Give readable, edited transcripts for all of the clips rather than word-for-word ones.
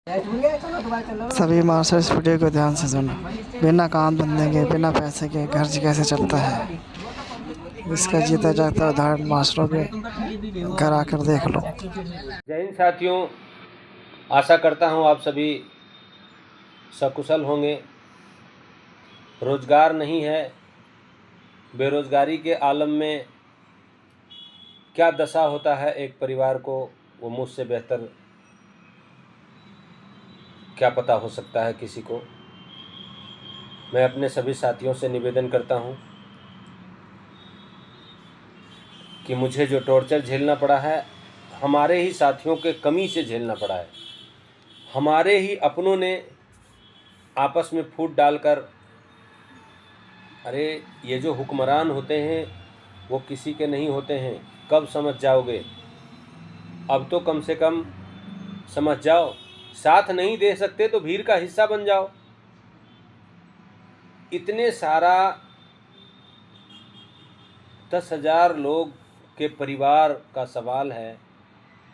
सभी मार्शल इस वीडियो को ध्यान से सुनो। बिना काम धंधे के, बिना पैसे के घर कैसे चलता है, इसका जीता जागता उदाहरण मास्टरों के घर आकर देख लो। जय हिंद साथियों, आशा करता हूँ आप सभी सकुशल होंगे। रोज़गार नहीं है, बेरोज़गारी के आलम में क्या दशा होता है एक परिवार को, वो मुझसे बेहतर क्या पता हो सकता है किसी को। मैं अपने सभी साथियों से निवेदन करता हूँ कि मुझे जो टॉर्चर झेलना पड़ा है, हमारे ही साथियों के कमी से झेलना पड़ा है। हमारे ही अपनों ने आपस में फूट डालकर, अरे ये जो हुक्मरान होते हैं वो किसी के नहीं होते हैं, कब समझ जाओगे। अब तो कम से कम समझ जाओ, साथ नहीं दे सकते तो भीड़ का हिस्सा बन जाओ। इतने सारा 10,000 लोग के परिवार का सवाल है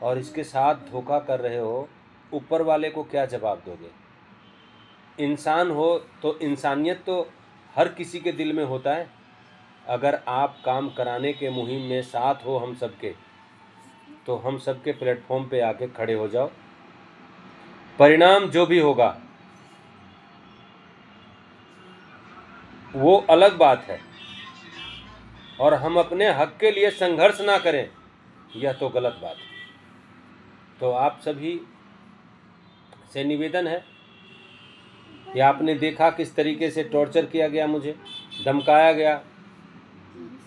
और इसके साथ धोखा कर रहे हो, ऊपर वाले को क्या जवाब दोगे। इंसान हो तो इंसानियत तो हर किसी के दिल में होता है। अगर आप काम कराने के मुहिम में साथ हो हम सबके, तो हम सबके प्लेटफॉर्म पे आके खड़े हो जाओ। परिणाम जो भी होगा वो अलग बात है, और हम अपने हक के लिए संघर्ष ना करें, यह तो गलत बात है। तो आप सभी से निवेदन है कि आपने देखा किस तरीके से टॉर्चर किया गया, मुझे धमकाया गया,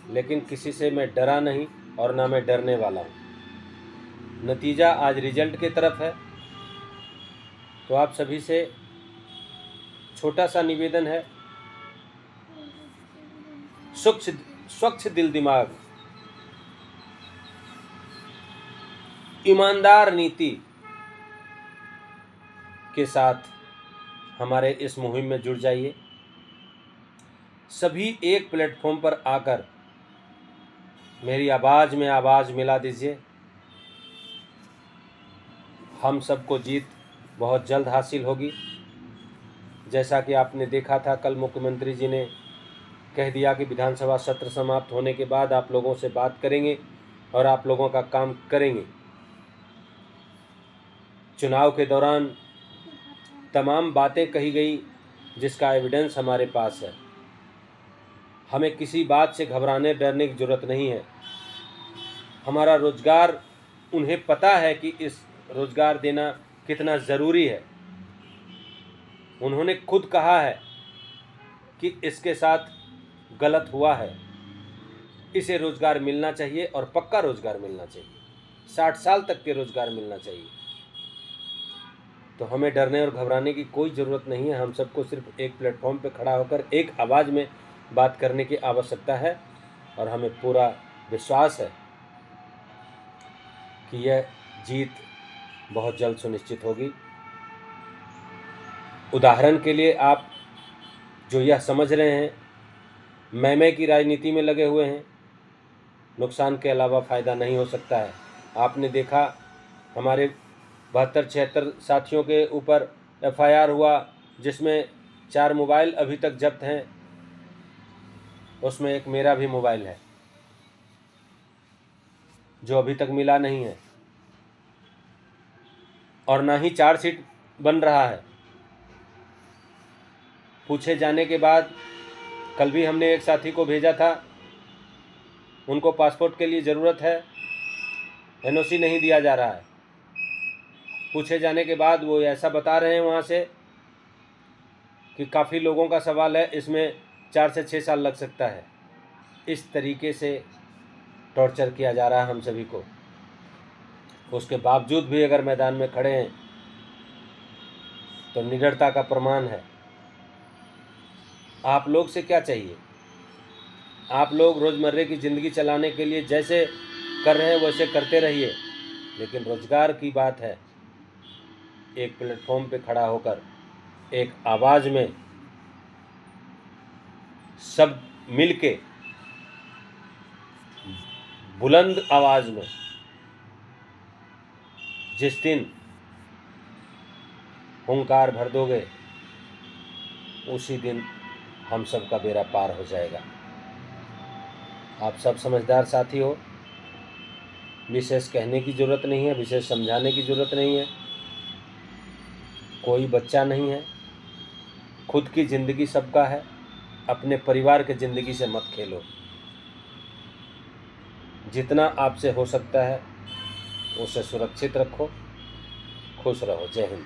लेकिन किसी से मैं डरा नहीं और ना मैं डरने वाला हूँ। नतीजा आज रिजल्ट की तरफ है। तो आप सभी से छोटा सा निवेदन है, स्वच्छ दिल दिमाग, ईमानदार नीति के साथ हमारे इस मुहिम में जुड़ जाइए। सभी एक प्लेटफॉर्म पर आकर मेरी आवाज़ में आवाज़ मिला दीजिए। हम सबको जीत बहुत जल्द हासिल होगी। जैसा कि आपने देखा था, कल मुख्यमंत्री जी ने कह दिया कि विधानसभा सत्र समाप्त होने के बाद आप लोगों से बात करेंगे और आप लोगों का काम करेंगे। चुनाव के दौरान तमाम बातें कही गई जिसका एविडेंस हमारे पास है। हमें किसी बात से घबराने डरने की ज़रूरत नहीं है। हमारा रोज़गार, उन्हें पता है कि इस रोज़गार देना कितना ज़रूरी है। उन्होंने खुद कहा है कि इसके साथ गलत हुआ है, इसे रोज़गार मिलना चाहिए और पक्का रोज़गार मिलना चाहिए, 60 साल तक के रोज़गार मिलना चाहिए। तो हमें डरने और घबराने की कोई ज़रूरत नहीं है। हम सबको सिर्फ एक प्लेटफॉर्म पर खड़ा होकर एक आवाज़ में बात करने की आवश्यकता है, और हमें पूरा विश्वास है कि यह जीत बहुत जल्द सुनिश्चित होगी। उदाहरण के लिए, आप जो यह समझ रहे हैं मैं की राजनीति में लगे हुए हैं, नुकसान के अलावा फ़ायदा नहीं हो सकता है। आपने देखा हमारे 72-76 साथियों के ऊपर FIR हुआ, जिसमें 4 मोबाइल अभी तक जब्त हैं। उसमें एक मेरा भी मोबाइल है जो अभी तक मिला नहीं है, और ना ही चार्जशीट बन रहा है। पूछे जाने के बाद, कल भी हमने एक साथी को भेजा था, उनको पासपोर्ट के लिए ज़रूरत है, NOC नहीं दिया जा रहा है। पूछे जाने के बाद वो ऐसा बता रहे हैं वहाँ से कि काफ़ी लोगों का सवाल है, इसमें 4 से 6 साल लग सकता है। इस तरीके से टॉर्चर किया जा रहा है हम सभी को। उसके बावजूद भी अगर मैदान में खड़े हैं तो निडरता का प्रमाण है। आप लोग से क्या चाहिए? आप लोग रोज़मर्रे की ज़िंदगी चलाने के लिए जैसे कर रहे हैं वैसे करते रहिए, लेकिन रोज़गार की बात है, एक प्लेटफॉर्म पे खड़ा होकर एक आवाज़ में सब मिलके बुलंद आवाज़ में जिस दिन हुंकार भर दोगे, उसी दिन हम सब का बेड़ा पार हो जाएगा। आप सब समझदार साथी हो, विशेष कहने की ज़रूरत नहीं है, विशेष समझाने की ज़रूरत नहीं है। कोई बच्चा नहीं है, खुद की ज़िंदगी सबका है। अपने परिवार की ज़िंदगी से मत खेलो। जितना आपसे हो सकता है उसे सुरक्षित रखो। खुश रहो। जय हिंद।